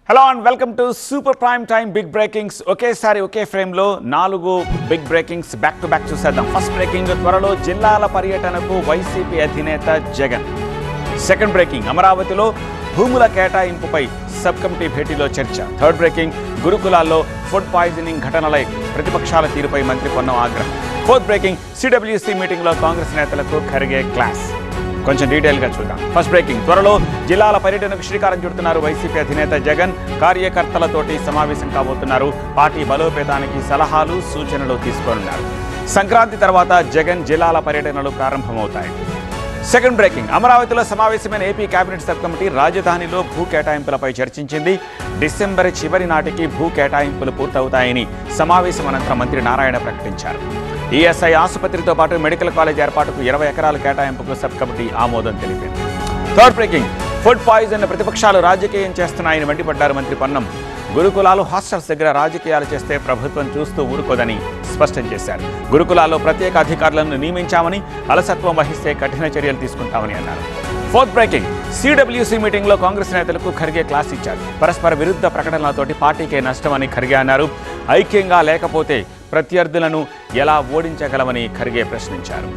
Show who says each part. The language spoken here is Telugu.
Speaker 1: Hello and welcome to super prime time big breakings. ఒకేసారి ఒకే ఫ్రేమ్లో 4 big breakings back to back చూసేద్దాం. ఫస్ట్ బ్రేకింగ్, త్వరలో జిల్లాల పర్యటనకు వైసీపీ అధినేత జగన్. సెకండ్ బ్రేకింగ్, అమరావతిలో భూముల కేటాయింపుపై సబ్ కమిటీ భేటీలో చర్చ. థర్డ్ బ్రేకింగ్, గురుకులాల్లో ఫుడ్ పాయిజనింగ్ ఘటనలై ప్రతిపక్షాల తీరుపై మంత్రి పొన్నం ఆగ్రహం. ఫోర్త్ బ్రేకింగ్, సిడబ్ల్యూసీ మీటింగ్లో కాంగ్రెస్ నేతలకు ఖర్గే క్లాస్. కొంచెం డీటెయిల్గా చూద్దాం. ఫస్ట్ బ్రేకింగ్, త్వరలో జిల్లాల పర్యటనకు శ్రీకారం చుడుతున్నారు వైసీపీ అధినేత జగన్. కార్యకర్తలతోటి సమావేశం కాబోతున్నారు. పార్టీ బలోపేతానికి సలహాలు సూచనలు తీసుకోనున్నారు. సంక్రాంతి తర్వాత జగన్ జిల్లాల పర్యటనలు ప్రారంభమవుతాయి. సెకండ్ బ్రేకింగ్, అమరావతిలో సమావేశమైన ఏపీ కేబినెట్ సబ్ కమిటీ రాజధానిలో భూ కేటాయింపులపై చర్చించింది. డిసెంబర్ చివరి నాటికి భూ కేటాయింపులు పూర్తవుతాయని సమావేశం అనంతరం మంత్రి నారాయణ ప్రకటించారు. ఈఎస్ఐ ఆసుపత్రితో పాటు మెడికల్ కాలేజ్ ఏర్పాటుకు 20 ఎకరాల కేటాయింపుకు సబ్ కమిటీ ఆమోదం తెలిపింది. థర్డ్ బ్రేకింగ్, ఫుడ్ పాయిజన్ ప్రతిపక్షాలు రాజకీయం చేస్తున్నాయని మండిపడ్డారు మంత్రి పొన్నం. గురుకులాలు హాస్టల్స్ దగ్గర రాజకీయాలు చేస్తే ప్రభుత్వం చూస్తూ ఊరుకోదని స్పష్టం చేశారు. గురుకులాల్లో ప్రత్యేక అధికారులను నియమించామని, అలసత్వం వహిస్తే కఠిన చర్యలు తీసుకుంటామని అన్నారు. ఫోర్త్ బ్రేకింగ్, సిడబ్ల్యూసీ మీటింగ్లో కాంగ్రెస్ నేతలకు ఖర్గే క్లాస్ ఇచ్చారు. పరస్పర విరుద్ధ ప్రకటనలతోటి పార్టీకే నష్టమని ఖర్గే అన్నారు. ఐక్యంగా లేకపోతే ప్రత్యర్థులను ఎలా ఓడించగలమని ఖర్గే ప్రశ్నించారు.